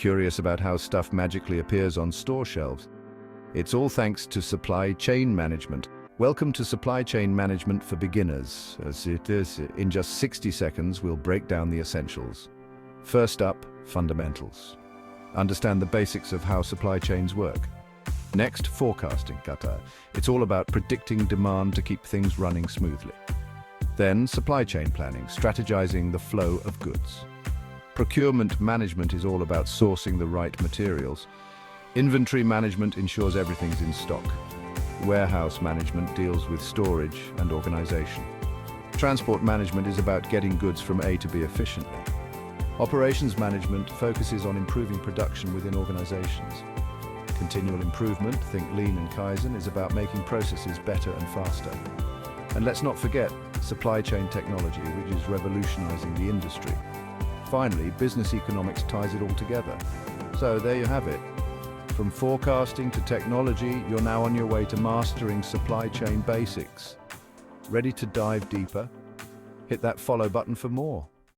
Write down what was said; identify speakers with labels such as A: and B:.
A: Curious about how stuff magically appears on store shelves? It's all thanks to supply chain management. Welcome to Supply Chain Management for Beginners. As it is, in just 60 seconds, we'll break down the essentials. First up, fundamentals. Understand the basics of how supply chains work. Next, forecasting, kata. It's all about predicting demand to keep things running smoothly. Then, supply chain planning, strategizing the flow of goods. Procurement management is all about sourcing the right materials. Inventory management ensures everything's in stock. Warehouse management deals with storage and organization. Transport management is about getting goods from A to B efficiently. Operations management focuses on improving production within organizations. Continual improvement, think lean and Kaizen, is about making processes better and faster. And let's not forget supply chain technology, which is revolutionizing the industry. Finally, business economics ties it all together. So there you have it. From forecasting to technology, you're now on your way to mastering supply chain basics. Ready to dive deeper? Hit that follow button for more.